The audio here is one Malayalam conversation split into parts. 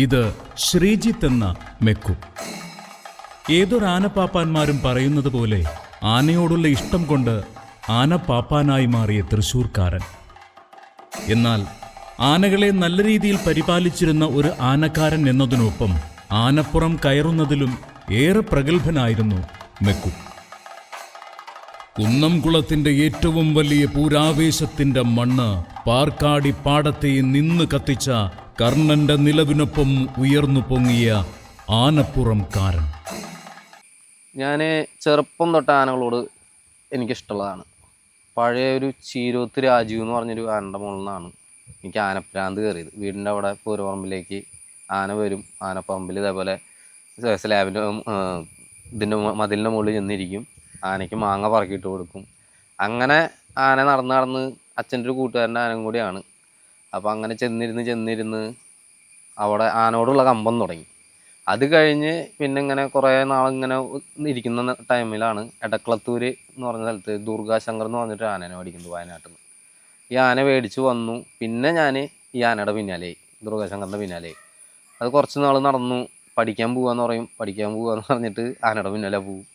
ഇത് ശ്രീജിത്ത് എന്ന മെക്കു. ഏതൊരാനപ്പാപ്പാന്മാരും പറയുന്നത് പോലെ ആനയോടുള്ള ഇഷ്ടം കൊണ്ട് ആനപ്പാപ്പാനായി മാറിയ തൃശ്ശൂർക്കാരൻ. എന്നാൽ ആനകളെ നല്ല രീതിയിൽ പരിപാലിച്ചിരുന്ന ഒരു ആനക്കാരൻ എന്നതിനൊപ്പം ആനപ്പുറം കയറുന്നതിലും ഏറെ പ്രഗത്ഭനായിരുന്നു മെക്കു. കുന്നംകുളത്തിന്റെ ഏറ്റവും വലിയ പൂരാവേശത്തിന്റെ മണ്ണ് പാർക്കാടി പാടത്തെ നിന്ന് കത്തിച്ച കർണന്റെ നിലവിനൊപ്പം ഉയർന്നു പൊങ്ങിയ ആനപ്പുറംകാരൻ. ഞാൻ ചെറുപ്പം തൊട്ട് ആനകളോട് എനിക്കിഷ്ടമുള്ളതാണ്. പഴയ ഒരു ചീരോത്ത് രാജീവ് എന്ന് പറഞ്ഞൊരു ആനയുടെ മുകളിൽ നിന്നാണ് എനിക്ക് ആനപ്രാന്ത് കയറിയത്. വീടിൻ്റെ അവിടെ പൂരപ്പറമ്പിലേക്ക് ആന വരും. ആനപ്പറമ്പിൽ ഇതേപോലെ സ്ലാബിൻ്റെ ഇതിൻ്റെ മതിലിൻ്റെ മുകളിൽ ചെന്നിരിക്കും. ആനയ്ക്ക് മാങ്ങ പറക്കിയിട്ട് കൊടുക്കും. അങ്ങനെ ആന നടന്ന് അച്ഛൻ്റെ ഒരു കൂട്ടുകാരൻ്റെ ആനയും കൂടിയാണ്. അപ്പോൾ അങ്ങനെ ചെന്നിരുന്ന് അവിടെ ആനയോടുള്ള കമ്പം തുടങ്ങി. അത് കഴിഞ്ഞ് പിന്നെ ഇങ്ങനെ കുറേ നാളിങ്ങനെ ഇരിക്കുന്ന ടൈമിലാണ് എടക്കളത്തൂർ എന്ന് പറഞ്ഞ സ്ഥലത്ത് ദുർഗാശങ്കർ എന്ന് പറഞ്ഞിട്ട് ആനേനെ മേടിക്കുന്നത് വയനാട്ടിൽ നിന്ന്. ഈ ആന മേടിച്ച് വന്നു. പിന്നെ ഞാൻ ഈ ആനയുടെ പിന്നാലെയായി, ദുർഗാശങ്കറിൻ്റെ പിന്നാലെയായി. അത് കുറച്ച് നാൾ നടന്നു. പഠിക്കാൻ പോകാന്ന് പറഞ്ഞിട്ട് ആനയുടെ പിന്നാലെ പോകും.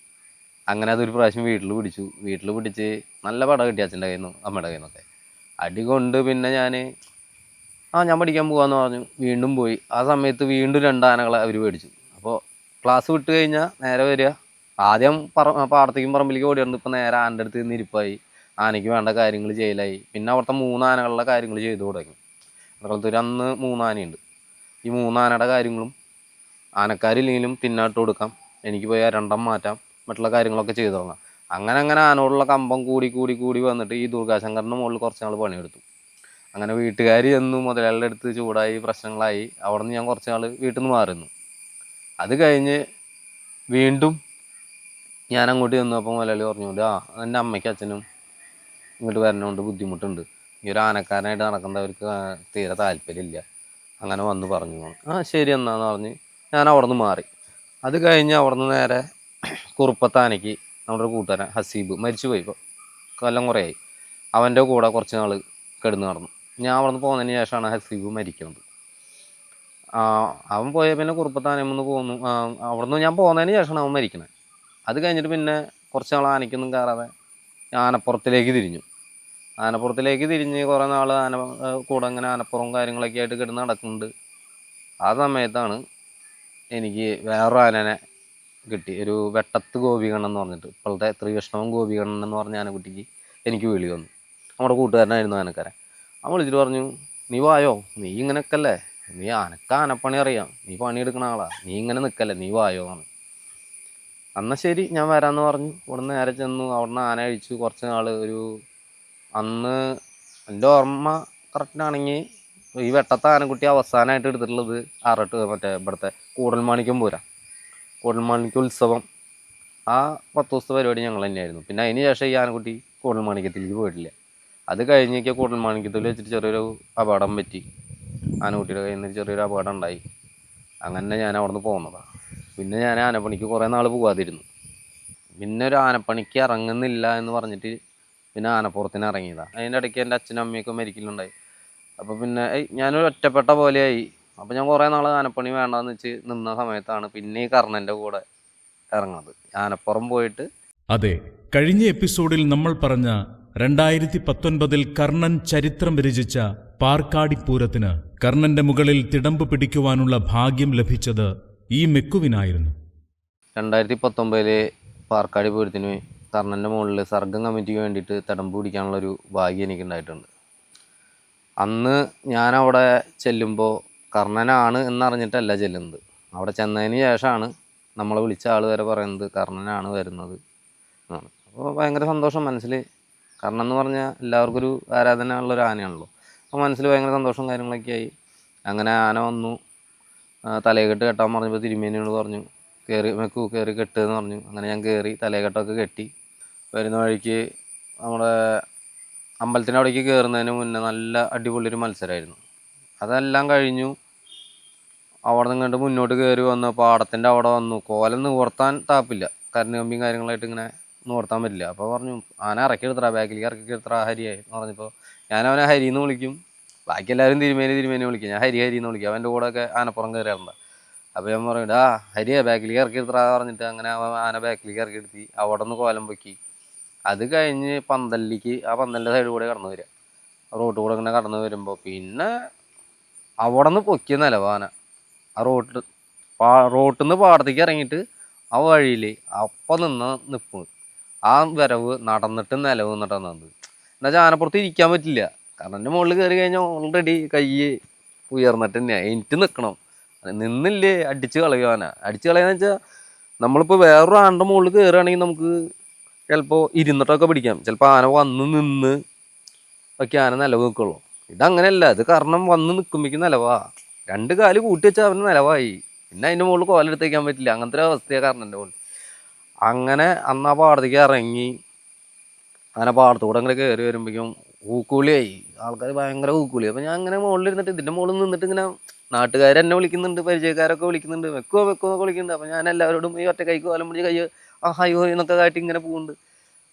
അങ്ങനെ അതൊരു പ്രാവശ്യം വീട്ടിൽ പിടിച്ച് നല്ല പട കിട്ടി അച്ഛൻ്റെ കയ്യിൽ നിന്നും അമ്മയുടെ കയ്യിൽ നിന്നൊക്കെ. അടി കൊണ്ട് പിന്നെ ഞാൻ പഠിക്കാൻ പോകാമെന്ന് പറഞ്ഞു. വീണ്ടും പോയി. ആ സമയത്ത് വീണ്ടും 2 ആനകളെ അവർ മേടിച്ചു. അപ്പോൾ ക്ലാസ് വിട്ട് കഴിഞ്ഞാൽ നേരെ വരിക. ആദ്യം പാടത്തേക്കും പറമ്പിലേക്ക് ഓടിയിരുന്നു. ഇപ്പോൾ നേരെ ആനൻ്റെ അടുത്ത് നിന്ന് ഇരിപ്പായി. ആനയ്ക്ക് വേണ്ട കാര്യങ്ങൾ ചെയ്യലായി. പിന്നെ അവിടുത്തെ 3 ആനകളുടെ കാര്യങ്ങൾ ചെയ്തു തുടങ്ങി. എറണാകുളത്തൊരു അന്ന് 3 ആനയുണ്ട്. ഈ 3 ആനയുടെ കാര്യങ്ങളും ആനക്കാരില്ലെങ്കിലും പിന്നാട്ട് കൊടുക്കാം, എനിക്ക് പോയി രണ്ടെണ്ണം മാറ്റാം, മറ്റുള്ള കാര്യങ്ങളൊക്കെ ചെയ്തു തുടങ്ങാം. അങ്ങനെ ആനോടുള്ള കമ്പം കൂടി വന്നിട്ട് ഈ ദുർഗാശങ്കറിൻ്റെ മുകളിൽ കുറച്ച് നാൾ പണിയെടുത്തു. അങ്ങനെ വീട്ടുകാർ ചെന്നു മുതലാളിയുടെ അടുത്ത് ചൂടായി, പ്രശ്നങ്ങളായി. അവിടെ നിന്ന് ഞാൻ കുറച്ച് നാൾ വീട്ടിൽ നിന്ന് മാറുന്നു. അത് കഴിഞ്ഞ് വീണ്ടും ഞാൻ അങ്ങോട്ട് ചെന്നു. അപ്പോൾ മുതലാളി പറഞ്ഞു, എൻ്റെ അമ്മയ്ക്കും അച്ഛനും ഇങ്ങോട്ട് വരണോണ്ട് ബുദ്ധിമുട്ടുണ്ട്, ഈ ഒരു ആനക്കാരനായിട്ട് നടക്കുന്നവർക്ക് തീരെ താല്പര്യമില്ല, അങ്ങനെ വന്ന് പറഞ്ഞു. ശരി എന്നാന്ന് പറഞ്ഞ് ഞാൻ അവിടെ നിന്ന് മാറി. അത് കഴിഞ്ഞ് അവിടെ നിന്ന് നേരെ കുറുപ്പത്താനയ്ക്ക് നമ്മുടെ ഒരു കൂട്ടുകാരൻ ഹസീബ് മരിച്ചുപോയി. ഇപ്പോൾ കൊല്ലം കുറേയായി. അവൻ്റെ കൂടെ കുറച്ച് നാൾ കിടന്ന് നടന്നു. ഞാൻ അവിടെ നിന്ന് പോകുന്നതിന് ശേഷമാണ് ഹസീബ് മരിക്കുന്നത്. അവൻ പോയ പിന്നെ കുറുപ്പത്താനമെന്ന് പോന്നു. അവിടെ നിന്ന് ഞാൻ പോകുന്നതിന് ശേഷമാണ് അവൻ മരിക്കുന്നത്. അത് കഴിഞ്ഞിട്ട് പിന്നെ കുറച്ച് നാൾ ആനയ്ക്കൊന്നും കയറാതെ ആനപ്പുറത്തിലേക്ക് തിരിഞ്ഞ് കുറേ നാൾ ആന കൂടെ അങ്ങനെ ആനപ്പുറവും കാര്യങ്ങളൊക്കെ ആയിട്ട് കിടന്ന് നടക്കുന്നുണ്ട്. ആ സമയത്താണ് എനിക്ക് വേറൊരു ആനനെ കിട്ടി. ഒരു വെട്ടത്ത് ഗോപികണ്ണൻ എന്ന് പറഞ്ഞിട്ട്, ഇപ്പോഴത്തെ ത്രികൃഷ്ണവും ഗോപികണ്ണൻ എന്ന് പറഞ്ഞ ആനക്കുട്ടിക്ക് എനിക്ക് വിളി വന്നു. നമ്മുടെ കൂട്ടുകാരനായിരുന്നു ആനക്കാരൻ. അവൻ വിളിച്ചിട്ട് പറഞ്ഞു, നീ വായോ, നീ ഇങ്ങനെയൊക്കെ അല്ലേ, നീ ആനപ്പണി അറിയാം, നീ പണിയെടുക്കണ ആളാ, നീ ഇങ്ങനെ നിൽക്കല്ലേ, നീ വായോ എന്ന്. എന്നാൽ ശരി ഞാൻ വരാമെന്ന് പറഞ്ഞു. ഇവിടെ നിന്ന് നേരെ ചെന്നു. അവിടെ നിന്ന് ആന അഴിച്ചു. കുറച്ച് നാൾ അന്ന് എൻ്റെ ഓർമ്മ കറക്റ്റാണെങ്കിൽ ഈ വെട്ടത്തെ ആനക്കുട്ടി അവസാനമായിട്ട് എടുത്തിട്ടുള്ളത് മറ്റേ ഇവിടുത്തെ കൂടൽമാണിക്യ ഉത്സവം, ആ 10 ദിവസത്തെ പരിപാടി ഞങ്ങൾ തന്നെയായിരുന്നു. പിന്നെ അതിന് ശേഷം ഈ ആനക്കുട്ടി കൂടൽമാണിക്യത്തിലേക്ക് പോയിട്ടില്ല. അത് കഴിഞ്ഞേക്ക് കൂടൽമാണിക്യത്തിൽ വെച്ചിട്ട് ചെറിയൊരു അപകടം പറ്റി. ആനക്കുട്ടിയുടെ കയ്യിൽ നിന്ന് ചെറിയൊരു അപകടം ഉണ്ടായി. അങ്ങനെ ഞാൻ അവിടെ നിന്ന് പോകുന്നതാണ്. പിന്നെ ഞാൻ ആനപ്പണിക്ക് കുറേ നാൾ പോകാതിരുന്നു. പിന്നെ ഒരു ആനപ്പണിക്ക് ഇറങ്ങുന്നില്ല എന്ന് പറഞ്ഞിട്ട് പിന്നെ ആനപ്പുറത്തിന് ഇറങ്ങിയതാണ്. അതിൻ്റെ ഇടയ്ക്ക് എൻ്റെ അച്ഛനും അമ്മയൊക്കെ മരിക്കലുണ്ടായി. അപ്പോൾ പിന്നെ ഞാനൊരു ഒറ്റപ്പെട്ട പോലെയായി. അപ്പോൾ ഞാൻ കുറേ നാൾ ആനപ്പണി വേണ്ടാന്ന് വെച്ച് നിന്ന സമയത്താണ് പിന്നെ ഈ കർണൻ്റെ കൂടെ ഇറങ്ങുന്നത്, ആനപ്പുറം പോയിട്ട്. അതെ, കഴിഞ്ഞ എപ്പിസോഡിൽ നമ്മൾ പറഞ്ഞ 2019 കർണൻ ചരിത്രം രചിച്ച പാർക്കാടി പൂരത്തിന് കർണന്റെ മുകളിൽ തിടമ്പ് പിടിക്കുവാനുള്ള ഭാഗ്യം ലഭിച്ചത് ഈ മെക്കുവിനായിരുന്നു. 2019 പാർക്കാടി പൂരത്തിന് കർണൻ്റെ മുകളിൽ സർഗം കമ്മിറ്റിക്ക് വേണ്ടിയിട്ട് തിടമ്പ് പിടിക്കാനുള്ളൊരു ഭാഗ്യം എനിക്കുണ്ടായിട്ടുണ്ട്. അന്ന് ഞാനവിടെ ചെല്ലുമ്പോൾ കർണനാണ് എന്നറിഞ്ഞിട്ടല്ല ചെല്ലുന്നത്. അവിടെ ചെന്നതിന് ശേഷമാണ് നമ്മളെ വിളിച്ച ആൾ വരെ പറയുന്നത് കർണനാണ് വരുന്നത് എന്നാണ്. അപ്പോൾ ഭയങ്കര സന്തോഷം മനസ്സിൽ. കർണൻ എന്ന് പറഞ്ഞാൽ എല്ലാവർക്കും ഒരു ആരാധന ഉള്ളൊരു ആനയാണല്ലോ. അപ്പോൾ മനസ്സിൽ ഭയങ്കര സന്തോഷം കാര്യങ്ങളൊക്കെ ആയി. അങ്ങനെ ആന വന്നു. തലയെക്കെട്ട് കെട്ടാൻ പറഞ്ഞപ്പോൾ തിരുമേനിയോട് പറഞ്ഞു, മെക്കു കയറി കെട്ട് എന്ന് പറഞ്ഞു. അങ്ങനെ ഞാൻ കയറി തലയെക്കെട്ടൊക്കെ കെട്ടി. വരുന്ന വഴിക്ക് നമ്മുടെ അമ്പലത്തിൻ്റെ അവിടേക്ക് കയറുന്നതിന് മുന്നേ നല്ല അടിപൊളിയൊരു മത്സരമായിരുന്നു. അതെല്ലാം കഴിഞ്ഞു. അവിടെ നിന്ന് മുന്നോട്ട് കയറി വന്നു. പാടത്തിൻ്റെ അവിടെ വന്നു. കോലം നിവർത്താൻ താപ്പില്ല, കരണ്ട് കമ്പിയും കാര്യങ്ങളായിട്ട് ഇങ്ങനെ നിവർത്താൻ പറ്റില്ല. അപ്പോൾ പറഞ്ഞു, ആന ഇറക്കി എടുത്തറ, ബാക്കിലേക്ക് ഇറക്കി എടുത്തറ ഹരിയായി എന്ന് പറഞ്ഞപ്പോൾ ഞാൻ അവനെ ഹരി എന്ന് വിളിക്കും. ബാക്കി എല്ലാവരും തിരുമേനി വിളിക്കും. ഞാൻ ഹരി എന്ന് വിളിക്കും. അവൻ്റെ കൂടെ ഒക്കെ ആനപ്പുറം കയറിയാറുണ്ട്. അപ്പോൾ ഞാൻ പറയും ഹരിയെ ബാക്കിലേക്ക് ഇറക്കി എടുത്താ പറഞ്ഞിട്ട് അങ്ങനെ അവൻ ആന ബാക്കിലേക്ക് ഇറക്കി എടുത്തി അവിടെ നിന്ന് കോലം പൊക്കി. അത് കഴിഞ്ഞ് പന്തലിലേക്ക്, ആ പന്തലിൻ്റെ സൈഡിൽ കൂടെ കടന്നു വരിക, റോഡ് കൂടെ ഇങ്ങനെ കടന്നു വരുമ്പോൾ പിന്നെ അവിടെ നിന്ന് പൊക്കിയ നിലവാന ആ റോട്ടിൽ നിന്ന് പാടത്തേക്ക് ഇറങ്ങിയിട്ട് ആ വഴിയിൽ അപ്പം നിപ്പ് ആ വരവ് നടന്നിട്ട് നിലവ് നിന്നിട്ടാണ് നിന്നത്. എന്നുവെച്ചാൽ ആനപ്പുറത്ത് ഇരിക്കാൻ പറ്റില്ല. കാരണം എൻ്റെ മുകളിൽ കയറി കഴിഞ്ഞാൽ ഓൾറെഡി കൈ ഉയർന്നിട്ട് തന്നെയാണ് എനിക്ക് നിൽക്കണം. നിന്നില്ലേ അടിച്ച് കളയുവാന. അടിച്ച് കളയാന്ന് വെച്ചാൽ നമ്മളിപ്പോൾ വേറൊരു ആനയുടെ മുകളിൽ കയറുകയാണെങ്കിൽ നമുക്ക് ചിലപ്പോൾ ഇരുന്നിട്ടൊക്കെ പിടിക്കാം. ചിലപ്പോൾ ആന വന്ന് നിന്ന് ഒക്കെ ആന നിലവ് നിൽക്കുള്ളൂ. ഇതങ്ങനെയല്ല. ഇത് കാരണം വന്ന് നിൽക്കുമ്പോഴേക്കും നിലവാ. 2 കാല് കൂട്ടി വെച്ചാൽ അവന് നിലവായി. പിന്നെ അതിൻ്റെ മുകളിൽ കോലെടുത്ത് വയ്ക്കാൻ പറ്റില്ല. അങ്ങനത്തെ ഒരു അവസ്ഥയാണ് കാരണം എൻ്റെ മുകളിൽ. അങ്ങനെ അന്ന് ആ പാടത്തേക്ക് ഇറങ്ങി അങ്ങനെ പാടത്തൂടെ അങ്ങനെ കയറി വരുമ്പോഴേക്കും ഊക്കൂളിയായി. ആൾക്കാർ ഭയങ്കര ഊക്കൂളി. അപ്പോൾ ഞാൻ അങ്ങനെ മുകളിൽ ഇരുന്നിട്ട് ഇതിൻ്റെ മുകളിൽ നിന്നിട്ട് ഇങ്ങനെ നാട്ടുകാരെന്നെ വിളിക്കുന്നുണ്ട്, പരിചയക്കാരൊക്കെ വിളിക്കുന്നുണ്ട്, വെക്കോ എന്നൊക്കെ വിളിക്കുന്നുണ്ട്. അപ്പോൾ ഞാൻ എല്ലാവരോടും ഈ ഒറ്റ കൈക്ക് കോലം പിടിച്ച് കൈ ഹൈ എന്നൊക്കെ കാട്ടി ഇങ്ങനെ പോകുന്നുണ്ട്.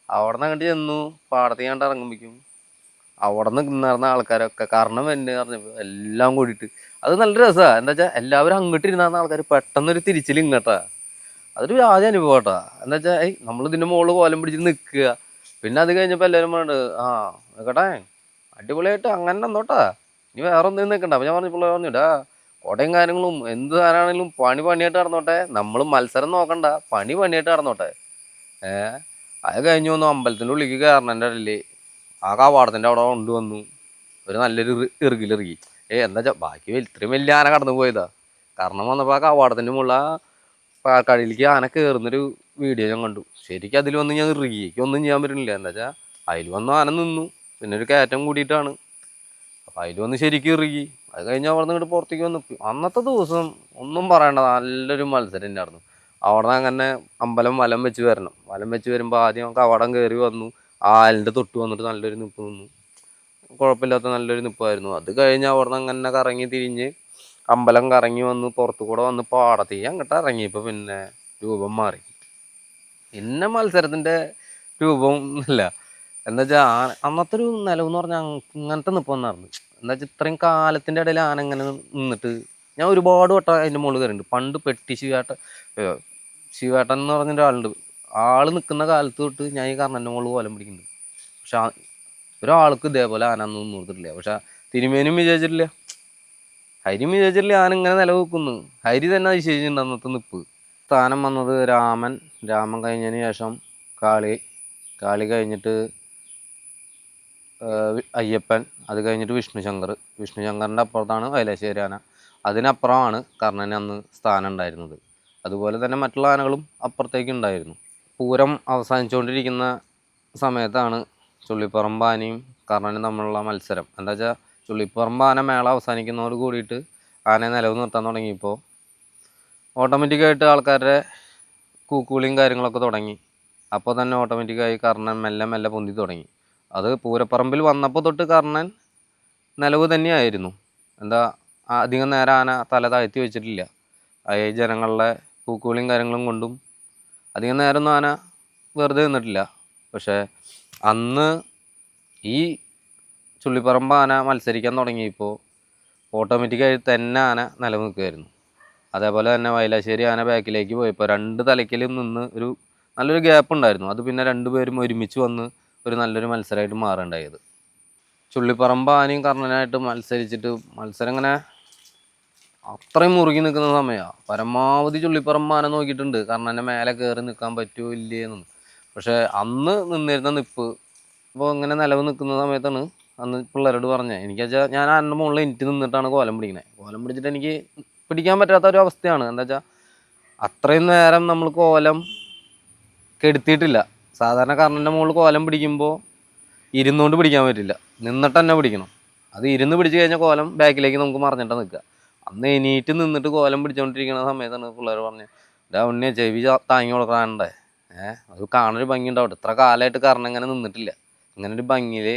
അവിടെ നിന്ന് അങ്ങോട്ട് ചെന്നു പാടത്തേക്ക് കണ്ട് ഇറങ്ങുമ്പോഴേക്കും അവിടെ നിന്ന് നടന്ന ആൾക്കാരൊക്കെ കാരണം എന്നെ പറഞ്ഞപ്പോൾ എല്ലാം കൂടിയിട്ട് അത് നല്ല രസമാണ്. എന്താ വെച്ചാൽ എല്ലാവരും അങ്ങോട്ട് ഇരുന്ന ആൾക്കാർ പെട്ടെന്നൊരു തിരിച്ചിൽ ഇങ്ങോട്ടാ. അതൊരു ആദ്യ അനുഭവം കേട്ടോ. എന്താ വെച്ചാൽ നമ്മൾ ഇതിൻ്റെ മുകളിൽ കോലം പിടിച്ച് നിൽക്കുക. പിന്നെ അത് കഴിഞ്ഞപ്പോൾ എല്ലാവരും പറഞ്ഞിട്ട് നിൽക്കട്ടെ അടിപൊളിയായിട്ട് അങ്ങനെ വന്നോട്ടാ, ഇനി വേറെ ഒന്നും നിൽക്കണ്ട. അപ്പോൾ ഞാൻ പറഞ്ഞപ്പോൾ പറഞ്ഞിട്ടാ കോടയും കാര്യങ്ങളും എന്ത് സാധനമാണെങ്കിലും പണിയായിട്ട് നടന്നോട്ടെ, നമ്മൾ മത്സരം നോക്കണ്ട, പണിയായിട്ട് നടന്നോട്ടെ. അത് കഴിഞ്ഞ് വന്നു അമ്പലത്തിൻ്റെ ഉള്ളിലേക്ക് കയറണൻ്റെ ഇടയിൽ ആ കവാടത്തിൻ്റെ അവിടെ കൊണ്ടുവന്നു ഒരു നല്ലൊരു ഇറുകിലിറുകി. എന്താ വെച്ചാൽ ബാക്കി ഇത്രയും വലിയ ആന കടന്നു പോയതാ. കാരണം വന്നപ്പോൾ ആ കവാടത്തിൻ്റെ മുകളിൽ ആ പാലക്കാടിലേക്ക് ആന കയറുന്നൊരു വീഡിയോ ഞാൻ കണ്ടു. ശരിക്കും അതിൽ വന്ന് ഞാൻ ഇറുകി. ഒന്നും ചെയ്യാൻ പറ്റുന്നില്ല. എന്താ വെച്ചാൽ അതിൽ വന്ന് ആന നിന്നു. പിന്നെ ഒരു കയറ്റം കൂടിയിട്ടാണ്. അപ്പോൾ അതിൽ വന്ന് ശരിക്കും ഇറുകി. അത് കഴിഞ്ഞ് അവിടെ നിന്ന് ഇങ്ങോട്ട് പുറത്തേക്ക് വന്നു. അന്നത്തെ ദിവസം ഒന്നും പറയണ്ട, നല്ലൊരു മത്സരം തന്നെയായിരുന്നു. അവിടെ നിന്ന് അങ്ങനെ അമ്പലം വലം വെച്ച് വരണം. വലം വെച്ച് വരുമ്പോൾ ആദ്യം കവാടം കയറി വന്നു. ആ ആലിൻ്റെ തൊട്ട് വന്നിട്ട് നല്ലൊരു നിപ്പ് നിന്നു. കുഴപ്പമില്ലാത്ത നല്ലൊരു നിപ്പായിരുന്നു. അത് കഴിഞ്ഞ് അവിടെ നിന്ന് അങ്ങനെ കറങ്ങി തിരിഞ്ഞ് അമ്പലം കറങ്ങി വന്ന് പുറത്തു കൂടെ വന്ന് പാടത്തേക്ക് അങ്ങോട്ട് ഇറങ്ങിയപ്പോൾ പിന്നെ രൂപം മാറി. പിന്നെ മത്സരത്തിൻ്റെ രൂപം ഇല്ല. എന്താ വെച്ചാൽ അന്നത്തെ ഒരു നിലവെന്ന് പറഞ്ഞാൽ അങ്ങനത്തെ നിപ്പൊന്നായിരുന്നു. എന്താ വെച്ചാൽ ഇത്രയും കാലത്തിൻ്റെ ഇടയിൽ ആന ഇങ്ങനെ നിന്നിട്ട് ഞാൻ ഒരുപാട് വട്ടം അതിൻ്റെ മുകളിൽ കയറിയിട്ടുണ്ട്. പണ്ട് പെട്ടി ശിവേട്ടൻ എന്ന് പറഞ്ഞൊരാളുണ്ട്. ആള് നിൽക്കുന്ന കാലത്ത് തൊട്ട് ഞാൻ ഈ കർണൻ്റെ മുകളിൽ കോലം പിടിക്കുന്നുണ്ട്. പക്ഷെ ഒരാൾക്ക് ഇതേപോലെ ആന ഒന്നും നിർത്തിട്ടില്ല. പക്ഷെ തിരുമേനും വിചാരിച്ചിട്ടില്ല, ഹരിയും വിചാരിച്ചിട്ടില്ല ആന ഇങ്ങനെ നിലനിൽക്കുന്നു. ഹരി തന്നെ നിശ്ചയിച്ചിട്ടുണ്ട് അന്നത്തെ നിപ്പ്. സ്ഥാനം വന്നത് രാമൻ കഴിഞ്ഞതിന് ശേഷം കാളി കഴിഞ്ഞിട്ട് അയ്യപ്പൻ, അത് കഴിഞ്ഞിട്ട് വിഷ്ണുശങ്കറിൻ്റെ അപ്പുറത്താണ് വയലാശ്ശേരി ആന. അതിനപ്പുറമാണ് കർണന് അന്ന് സ്ഥാനം ഉണ്ടായിരുന്നത്. അതുപോലെ തന്നെ മറ്റുള്ള ആനകളും അപ്പുറത്തേക്ക് ഉണ്ടായിരുന്നു. പൂരം അവസാനിച്ചുകൊണ്ടിരിക്കുന്ന സമയത്താണ് ചുള്ളിപ്പറമ്പ് ആനയും കർണനും തമ്മിലുള്ള മത്സരം. എന്താ വെച്ചാൽ ചുള്ളിപ്പറമ്പ് ആന മേള അവസാനിക്കുന്നതോട് കൂടിയിട്ട് ആനയെ നിലവ് നിർത്താൻ തുടങ്ങിയപ്പോൾ ഓട്ടോമാറ്റിക്കായിട്ട് ആൾക്കാരുടെ കൂക്കുവിളിയും കാര്യങ്ങളൊക്കെ തുടങ്ങി. അപ്പോൾ തന്നെ ഓട്ടോമാറ്റിക്കായി കർണൻ മെല്ലെ പൊന്തി തുടങ്ങി. അത് പൂരപ്പറമ്പിൽ വന്നപ്പോൾ തൊട്ട് കർണൻ നിലവ് തന്നെയായിരുന്നു. എന്താ അധികം നേരം ആന തല താഴ്ത്തി വെച്ചിട്ടില്ല. ഈ ജനങ്ങളുടെ കൂക്കുവിളിയും കാര്യങ്ങളും കൊണ്ടും അധികം നേരമൊന്നും ആന വെറുതെ നിന്നിട്ടില്ല. പക്ഷേ അന്ന് ഈ ചുള്ളിപ്പറമ്പ് ആന മത്സരിക്കാൻ തുടങ്ങിയപ്പോൾ ഓട്ടോമാറ്റിക്കായി തന്നെ ആന നിലനിൽക്കുമായിരുന്നു. അതേപോലെ തന്നെ വയലാശ്ശേരി ആന ബാക്കിലേക്ക് പോയപ്പോൾ 2 തലയ്ക്കലും നിന്ന് ഒരു നല്ലൊരു ഗ്യാപ്പ് ഉണ്ടായിരുന്നു. അത് പിന്നെ 2 പേരും ഒരുമിച്ച് വന്ന് ഒരു നല്ലൊരു മത്സരമായിട്ട് മാറുണ്ടായത്. ചുള്ളിപ്പറമ്പ് ആനയും കർണനായിട്ട് മത്സരിച്ചിട്ട് മത്സരം ഇങ്ങനെ അത്രയും മുറുകി നിൽക്കുന്ന സമയമാണ്. പരമാവധി ചുള്ളിപ്പറമ്പ് ആന നോക്കിയിട്ടുണ്ട് കർണൻ്റെ മേലെ കയറി നിൽക്കാൻ പറ്റുമോ ഇല്ലേന്ന്. പക്ഷേ അന്ന് നിന്നിരുന്ന നിപ്പ് ഇപ്പോൾ ഇങ്ങനെ നിലവ് നിൽക്കുന്ന സമയത്താണ് അന്ന് പിള്ളേരോട് പറഞ്ഞത്. എനിക്ക് വെച്ചാൽ ഞാൻ ആനൻ്റെ മുകളിൽ എനിക്ക് നിന്നിട്ടാണ് കോലം പിടിക്കുന്നത്. കോലം പിടിച്ചിട്ട് എനിക്ക് പിടിക്കാൻ പറ്റാത്ത ഒരു അവസ്ഥയാണ്. എന്താ വെച്ചാൽ അത്രയും നേരം നമ്മൾ കോലം കെടുത്തിയിട്ടില്ല. സാധാരണ കർണൻ്റെ മുകളിൽ കോലം പിടിക്കുമ്പോൾ ഇരുന്നുകൊണ്ട് പിടിക്കാൻ പറ്റില്ല, നിന്നിട്ട് തന്നെ പിടിക്കണം. അത് ഇരുന്ന് പിടിച്ച് കഴിഞ്ഞാൽ കോലം ബാക്കിലേക്ക് നമുക്ക് മറിഞ്ഞിട്ടാണ് നിൽക്കുക. അന്ന് എണീറ്റ് നിന്നിട്ട് കോലം പിടിച്ചുകൊണ്ടിരിക്കുന്ന സമയത്താണ് പിള്ളേർ പറഞ്ഞത് ഉണ്ണിയെ ചെവി താങ്ങി കൊടുക്കാനുണ്ടേ. അത് കാണൊരു ഭംഗി ഉണ്ടാവട്ടെ. ഇത്ര കാലമായിട്ട് കർണൻ ഇങ്ങനെ നിന്നിട്ടില്ല, ഇങ്ങനെ ഒരു ഭംഗിയിൽ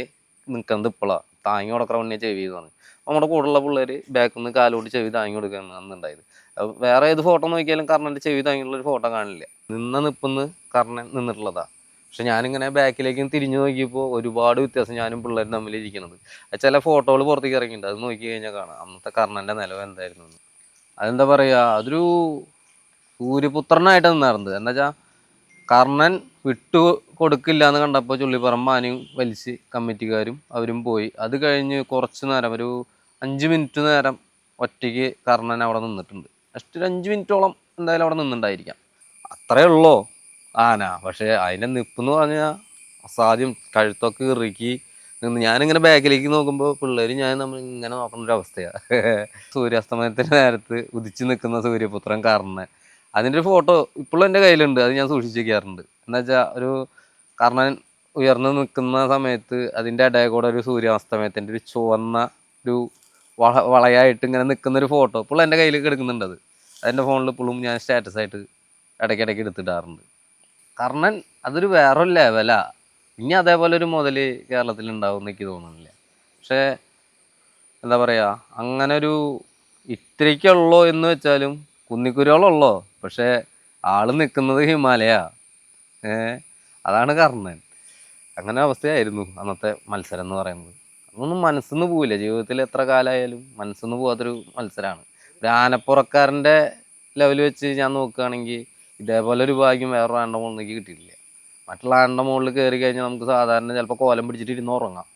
നിൽക്കുന്നത് ഇപ്പോഴാണ്. താങ്ങി കൊടുക്കാൻ ഉണ്ണിയെ ചെവി എന്ന് പറഞ്ഞു. നമ്മുടെ കൂടെയുള്ള പിള്ളേർ ബാക്കിൽ നിന്ന് കാലോട്ട് ചെവി താങ്ങി കൊടുക്കുകയാണ് അന്നുണ്ടായത്. വേറെ ഏത് ഫോട്ടോ നോക്കിയാലും കർണൻ്റെ ചെവി താങ്ങിയുള്ളൊരു ഫോട്ടോ കാണില്ല. നിന്ന നിപ്പിന്ന് കർണൻ നിന്നിട്ടുള്ളതാണ്. പക്ഷെ ഞാനിങ്ങനെ ബാക്കിലേക്ക് തിരിഞ്ഞു നോക്കിയപ്പോൾ ഒരുപാട് വ്യത്യാസം ഞാനും പിള്ളേരും തമ്മിൽ ഇരിക്കുന്നത്. ചില ഫോട്ടോകൾ പുറത്തേക്ക് ഇറങ്ങിയിട്ടുണ്ട്, അത് നോക്കി കഴിഞ്ഞാൽ കാണാം അന്നത്തെ കർണൻ്റെ നിലവ് എന്തായിരുന്നു എന്ന്. അതെന്താ പറയുക, അതൊരു സൂര്യപുത്രനായിട്ട് നിന്നായിരുന്നത്. എന്താ വെച്ചാൽ കർണൻ വിട്ടു കൊടുക്കില്ല എന്ന് കണ്ടപ്പോൾ ചുള്ളിപ്പറമ്പ് ആനയും വലിച്ച് കമ്മിറ്റിക്കാരും അവരും പോയി. അത് കഴിഞ്ഞ് കുറച്ച് നേരം, ഒരു 5 മിനിറ്റ് നേരം ഒറ്റയ്ക്ക് കർണൻ അവിടെ നിന്നിട്ടുണ്ട്. ജസ്റ്റ് ഒരു 5 മിനിറ്റോളം എന്തായാലും അവിടെ നിന്നിട്ടുണ്ടായിരിക്കാം. അത്രേ ഉള്ളോ ആന. പക്ഷേ അതിൻ്റെ നിപ്പെന്ന് പറഞ്ഞാൽ അസാധ്യം. കഴുത്തൊക്കെ ഇറുക്കി നിന്ന് ഞാനിങ്ങനെ ബാക്കിലേക്ക് നോക്കുമ്പോൾ പിള്ളേരും ഞാൻ നമ്മൾ ഇങ്ങനെ നോക്കുന്ന ഒരു അവസ്ഥയാണ്. സൂര്യാസ്തമയത്തിൻ്റെ നേരത്ത് ഉദിച്ചു നിൽക്കുന്ന സൂര്യപുത്രൻ കർണൻ. അതിൻ്റെ ഒരു ഫോട്ടോ ഇപ്പോഴും എൻ്റെ കയ്യിലുണ്ട്, അത് ഞാൻ സൂക്ഷിച്ച് വയ്ക്കാറുണ്ട്. എന്താ വെച്ചാൽ ഒരു കർണൻ ഉയർന്നു നിൽക്കുന്ന സമയത്ത് അതിൻ്റെ ഇടയിൽ കൂടെ ഒരു സൂര്യാസ്തമയത്തിൻ്റെ ഒരു ചുവന്ന ഒരു വളയായിട്ട് ഇങ്ങനെ നിൽക്കുന്നൊരു ഫോട്ടോ ഇപ്പോഴും എൻ്റെ കയ്യിൽ കിടക്കുന്നുണ്ട്. അതിൻ്റെ ഫോണിൽ ഇപ്പോഴും ഞാൻ സ്റ്റാറ്റസായിട്ട് ഇടയ്ക്കിടയ്ക്ക് എടുത്തിടാറുണ്ട്. കർണൻ അതൊരു വേറൊരു ലെവലാ. ഇനി അതേപോലെ ഒരു മുതൽ കേരളത്തിലുണ്ടാവും എന്ന് എനിക്ക് തോന്നുന്നില്ല. പക്ഷേ എന്താ പറയുക, അങ്ങനെ ഒരു ഇത്രയ്ക്കുള്ളോ എന്ന് വെച്ചാലും കുന്നിക്കുരുകളുള്ളോ, പക്ഷേ ആൾ നിൽക്കുന്നത് ഹിമാലയ. അതാണ് കർണൻ. അങ്ങനെ അവസ്ഥയായിരുന്നു അന്നത്തെ മത്സരം എന്ന് പറയുന്നത്. അതൊന്നും മനസ്സിന്ന് പോവില്ല. ജീവിതത്തിൽ എത്ര കാലമായാലും മനസ്സിന്ന് പോകാത്തൊരു മത്സരമാണ്. ഒരു ആനപ്പുറക്കാരൻ്റെ ലെവൽ വെച്ച് ഞാൻ നോക്കുകയാണെങ്കിൽ ഇതേപോലെ ഒരു ഭാഗ്യം വേറൊരു ആണ്ട മുകളിലേക്ക് കിട്ടിയിട്ടില്ല. മറ്റുള്ള ആണ്ട മുകളിൽ കയറി കഴിഞ്ഞാൽ നമുക്ക് സാധാരണ ചിലപ്പോൾ കോലം പിടിച്ചിട്ട് ഇരുന്ന് ഉറങ്ങാം.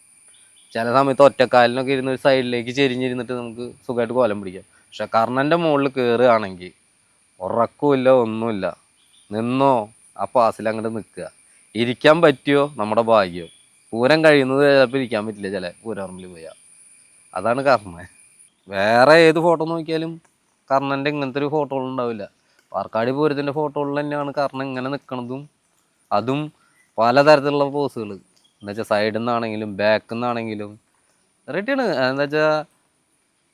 ചില സമയത്ത് ഒറ്റക്കാലിനൊക്കെ ഇരുന്ന് ഒരു സൈഡിലേക്ക് ചെരിഞ്ഞിരുന്നിട്ട് നമുക്ക് സുഖമായിട്ട് കോലം പിടിക്കാം. പക്ഷെ കർണൻ്റെ മുകളിൽ കയറുകയാണെങ്കിൽ ഉറക്കമില്ല, ഒന്നുമില്ല. നിന്നോ ആ പാസിൽ അങ്ങോട്ട് നിൽക്കുക. ഇരിക്കാൻ പറ്റിയോ നമ്മുടെ ഭാഗ്യം. പൂരം കഴിയുന്നത് ചിലപ്പോൾ ഇരിക്കാൻ പറ്റില്ല ചില പൂരപ്പറമ്പിൽ പോയാൽ. അതാണ് കർണൻ. വേറെ ഏത് ഫോട്ടോ നോക്കിയാലും കർണൻ്റെ ഇങ്ങനത്തെ ഒരു ഫോട്ടോകൾ ഉണ്ടാവില്ല. പാർക്കാടി പൂരത്തിൻ്റെ ഫോട്ടോകളിൽ തന്നെയാണ് കർണൻ ഇങ്ങനെ നിൽക്കണതും. അതും പലതരത്തിലുള്ള പോസുകൾ. എന്താ വെച്ചാൽ സൈഡിൽ നിന്നാണെങ്കിലും ബാക്കിൽ നിന്നാണെങ്കിലും റെഡിയാണ്. എന്താ വെച്ചാൽ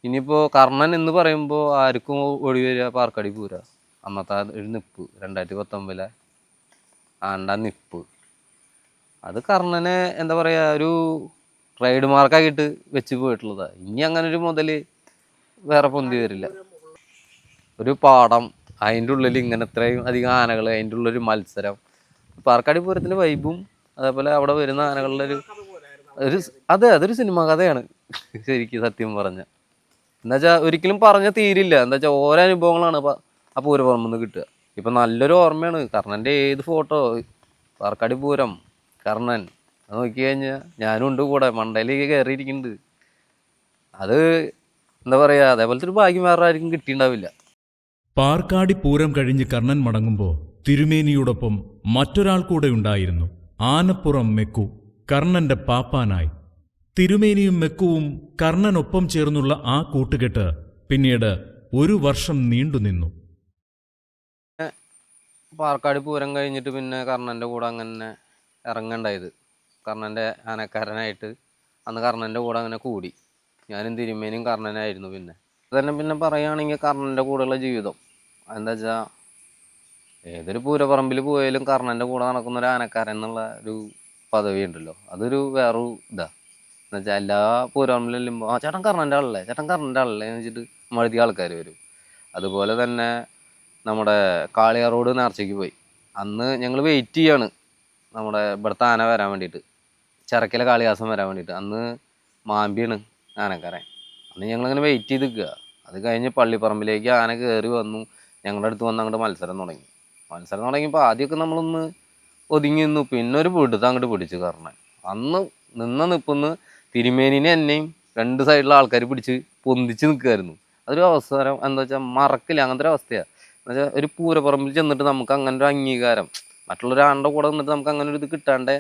ഇനിയിപ്പോൾ കർണൻ എന്ന് പറയുമ്പോൾ ആർക്കും ഓടി വരിക പാർക്കാടി പൂര. അന്നത്തെ ഒരു നിപ്പ് 2019 ആണ്ട നിപ്പ്, അത് കർണനെ എന്താ പറയുക ഒരു ട്രേഡ് മാർക്കായിട്ട് വെച്ച് പോയിട്ടുള്ളതാണ്. ഇനി അങ്ങനെ ഒരു മുതൽ വേറെ പൊന്തി വരില്ല. ഒരു പാടം, അതിൻ്റെ ഉള്ളിൽ ഇങ്ങനെ ഇത്രയും അധികം ആനകൾ, അതിൻ്റെ ഉള്ളൊരു മത്സരം, പാർക്കാടി പൂരത്തിൻ്റെ വൈബും അതേപോലെ അവിടെ വരുന്ന ആനകളുടെ ഒരു അതൊരു സിനിമ കഥയാണ് ശരിക്കും സത്യം പറഞ്ഞ. എന്താ വെച്ചാൽ ഒരിക്കലും പറഞ്ഞ തീരില്ല. എന്താ വെച്ചാൽ ഓരോ അനുഭവങ്ങളാണ് ആ പൂരപ്പുറമ്പിൽ നിന്ന് കിട്ടുക. ഇപ്പം നല്ലൊരു ഓർമ്മയാണ് കർണൻ്റെ ഏത് ഫോട്ടോ. പാർക്കാടി പൂരം കർണൻ അത് നോക്കി കഴിഞ്ഞാൽ ഞാനും ഉണ്ട് കൂടെ, മണ്ടയിലേക്ക് കയറിയിരിക്കുന്നുണ്ട്. അത് എന്താ പറയുക, അതേപോലത്തെ ഒരു ഭാഗ്യം വേറെ ആർക്കും കിട്ടിയിട്ടുണ്ടാവില്ല. പാർക്കാടി പൂരം കഴിഞ്ഞ് കർണൻ മടങ്ങുമ്പോൾ തിരുമേനിയോടൊപ്പം മറ്റൊരാൾ കൂടെ ഉണ്ടായിരുന്നു. ആനപ്പുറം മെക്കു, കർണന്റെ പാപ്പാനായി. തിരുമേനിയും മെക്കുവും കർണനൊപ്പം ചേർന്നുള്ള ആ കൂട്ടുകെട്ട് പിന്നീട് 1 വർഷം നീണ്ടുനിന്നു. പാർക്കാടി പൂരം കഴിഞ്ഞിട്ട് പിന്നെ കർണൻ്റെ കൂടെ അങ്ങനെ ഇറങ്ങണ്ടായത്. കർണൻ്റെ ആനക്കാരനായിട്ട് അന്ന് കർണൻ്റെ കൂടെ അങ്ങനെ കൂടി. ഞാനും തിരുമേനിയും കർണനായിരുന്നു. പിന്നെ പിന്നെ പറയുകയാണെങ്കിൽ കർണൻ്റെ കൂടെയുള്ള ജീവിതം എന്താ വെച്ചാൽ ഏതൊരു പൂരപ്പറമ്പിൽ പോയാലും കർണൻ്റെ കൂടെ നടക്കുന്ന ഒരു ആനക്കാരൻ എന്നുള്ള ഒരു പദവി ഉണ്ടല്ലോ, അതൊരു വേറൊരു ഇതാണ്. എന്ന് വെച്ചാൽ എല്ലാ പൂരപ്പറമ്പിലും ചെല്ലുമ്പോൾ ആ ചേട്ടൻ കർണൻ്റെ ആളല്ലേ, ചേട്ടൻ കർണൻ്റെ ആളല്ലേ എന്ന് വെച്ചിട്ട് മഴുതിയ ആൾക്കാർ വരും. അതുപോലെ തന്നെ നമ്മുടെ കാളിയാറോട് നേർച്ചയ്ക്ക് പോയി. അന്ന് ഞങ്ങൾ വെയിറ്റ് ചെയ്യാണ് നമ്മുടെ ഇവിടുത്തെ ആന വരാൻ വേണ്ടിയിട്ട്, ചിറക്കിലെ കാളിദാസൻ വരാൻ വേണ്ടിയിട്ട്. അന്ന് മാമ്പിയാണ് ആനക്കാരൻ. അന്ന് ഞങ്ങളിങ്ങനെ വെയിറ്റ് ചെയ്ത് നിൽക്കുക. അത് കഴിഞ്ഞ് പള്ളിപ്പറമ്പിലേക്ക് ആന കയറി വന്നു. ഞങ്ങളുടെ അടുത്ത് വന്ന് അങ്ങോട്ട് മത്സരം തുടങ്ങിയപ്പോൾ ആദ്യമൊക്കെ നമ്മളൊന്ന് ഒതുങ്ങി നിന്നു. പിന്നെ ഒരു പിടുത്തം അങ്ങോട്ട് പിടിച്ചു കർണൻ. അന്ന് നിന്ന നിൽപ്പുന്ന് തിരുമേനിനെ എന്നെയും 2 സൈഡിലുള്ള ആൾക്കാർ പിടിച്ച് പൊന്തിച്ച് നിൽക്കുമായിരുന്നു. അതൊരു അവസരം എന്താ വെച്ചാൽ മറക്കില്ല. അങ്ങനത്തെ ഒരു അവസ്ഥയാണ്. എന്ന് വെച്ചാൽ ഒരു പൂരപ്പറമ്പിൽ ചെന്നിട്ട് നമുക്ക് അങ്ങനെ ഒരു അംഗീകാരം, മറ്റുള്ളൊരാളുടെ കൂടെ നിന്നിട്ട് നമുക്ക് അങ്ങനെ ഒരു ഇത് കിട്ടാണ്ട്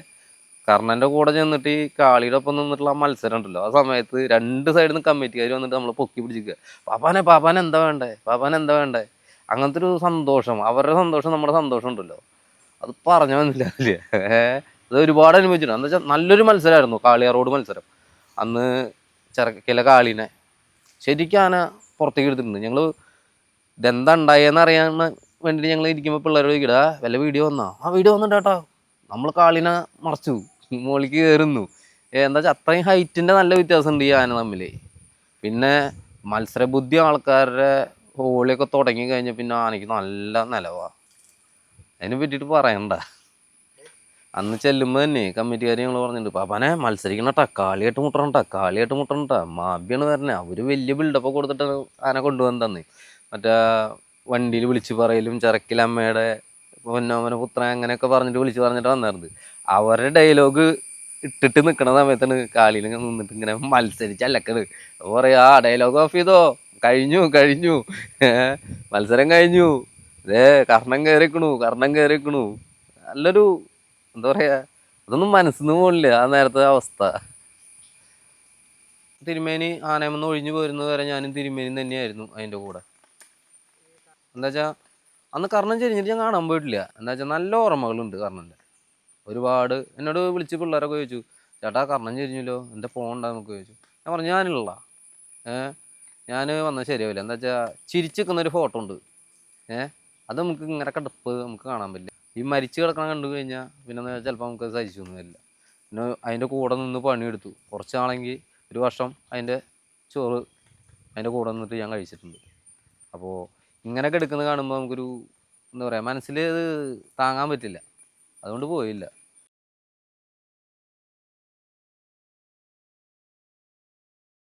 കർണൻ്റെ കൂടെ ചെന്നിട്ട് ഈ കാളിയുടെ ഒപ്പം നിന്നിട്ടുള്ള ആ മത്സരം ഉണ്ടല്ലോ, ആ സമയത്ത് 2 സൈഡിൽ നിന്ന് കമ്മിറ്റിക്കാർ വന്നിട്ട് നമ്മളെ പൊക്കി പിടിച്ചിരിക്കുക. പാപ്പാനെ എന്താ വേണ്ടേ. അങ്ങനത്തെ ഒരു സന്തോഷം, അവരുടെ സന്തോഷം നമ്മുടെ സന്തോഷം ഉണ്ടല്ലോ, അത് പറഞ്ഞു മനസ്സിലാവില്ലേ. അത് ഒരുപാട് അനുഭവിച്ചിട്ടുണ്ട്. എന്താ വെച്ചാൽ നല്ലൊരു മത്സരമായിരുന്നു കാളിയാറോട് മത്സരം. അന്ന് ചിറക്കിലെ കാളീനെ ശരിക്കും ആന പുറത്തേക്ക് എടുത്തിട്ടുണ്ട്. ഞങ്ങൾ ഇതെന്താ ഉണ്ടായെന്ന് അറിയാൻ വേണ്ടിയിട്ട് ഞങ്ങൾ ഇരിക്കുമ്പോൾ പിള്ളേരോട് ചോദിക്കടാ വല്ല വീഡിയോ വന്നോ? ആ വീഡിയോ വന്നിട്ട് കേട്ടോ, നമ്മൾ കാളീനെ മറച്ചു മുകളിലേക്ക് കയറുന്നു. എന്താ വെച്ചാൽ അത്രയും ഹൈറ്റിൻ്റെ നല്ല വ്യത്യാസമുണ്ട് ഈ ആന തമ്മിൽ. പിന്നെ മത്സരബുദ്ധി ആൾക്കാരുടെ ഹോളിയൊക്കെ തുടങ്ങി കഴിഞ്ഞാൽ പിന്നെ ആനയ്ക്ക് നല്ല നിലവാണ്. അതിനെ പറ്റിയിട്ട് പറയണ്ട. അന്ന് ചെല്ലുമ്പോൾ തന്നെ കമ്മിറ്റിക്കാർ ഞങ്ങൾ പറഞ്ഞിട്ടുണ്ട് പാപ്പാനെ മത്സരിക്കണട്ടാ, കാളിയായിട്ട് മുട്ടണട്ടാ, മാബിയാണ് വരണേ. അവർ വലിയ ബിൽഡപ്പ് കൊടുത്തിട്ട് ആന കൊണ്ടുവന്ന് തന്നെ. മറ്റേ വണ്ടിയിൽ വിളിച്ച് പറയലും ചിറക്കിലമ്മയുടെ പൊന്നോമന പുത്രൻ അങ്ങനെയൊക്കെ വിളിച്ച് പറഞ്ഞിട്ട് വന്നായിരുന്നു. അവരുടെ ഡയലോഗ് ഇട്ടിട്ട് നിൽക്കണ സമയത്താണ് കാളിയിൽ ഇങ്ങനെ നിന്നിട്ട് ഇങ്ങനെ മത്സരിച്ചല്ലക്കത്. അപ്പോൾ പറയാ ഡയലോഗ് ഓഫ് ചെയ്തോ, കഴിഞ്ഞു മത്സരം കഴിഞ്ഞു, കർണം കയറിക്കണു. നല്ലൊരു എന്താ പറയാ, അതൊന്നും മനസ്സിന്ന് പോണില്ല ആ നേരത്തെ അവസ്ഥ. തിരുമേനി ആനയമെന്ന് ഒഴിഞ്ഞു പോരുന്നത് വരെ ഞാനും തിരുമേനി തന്നെയായിരുന്നു അതിൻ്റെ കൂടെ. എന്താ വെച്ചാൽ അന്ന് കർണം ചെരിഞ്ഞിട്ട് ഞാൻ കാണാൻ പോയിട്ടില്ല. എന്താ വെച്ചാൽ നല്ല ഓർമ്മകളുണ്ട് കർണൻ്റെ. ഒരുപാട് എന്നോട് വിളിച്ച് പിള്ളേരൊക്കെ ചോദിച്ചു, ചേട്ടാ കർണം ചെരിഞ്ഞല്ലോ, എന്താ പോകണ്ടെന്നൊക്കെ ചോദിച്ചു. ഞാൻ പറഞ്ഞു ഞാനില്ല, ഞാൻ വന്നാൽ ശരിയാവില്ല. എന്താ വെച്ചാൽ ചിരിച്ച് നിൽക്കുന്നൊരു ഫോട്ടോ ഉണ്ട്, അത് നമുക്ക് ഇങ്ങനെ കിടപ്പ് നമുക്ക് കാണാൻ പറ്റില്ല. ഈ മരിച്ചു കിടക്കണം കണ്ടു കഴിഞ്ഞാൽ പിന്നെ ചിലപ്പോൾ നമുക്ക് സഹിച്ചൊന്നും വരില്ല. പിന്നെ അതിൻ്റെ കൂടെ നിന്ന് പണിയെടുത്തു കുറച്ച് നാളെങ്കിൽ, ഒരു വർഷം അതിൻ്റെ ചോറ് അതിൻ്റെ കൂടെ നിന്നിട്ട് ഞാൻ കഴിച്ചിട്ടുണ്ട്. അപ്പോൾ ഇങ്ങനെയൊക്കെ എടുക്കുന്നത് കാണുമ്പോൾ നമുക്കൊരു എന്താ പറയുക, മനസ്സിൽ ഇത് താങ്ങാൻ പറ്റില്ല. അതുകൊണ്ട് പോയില്ല.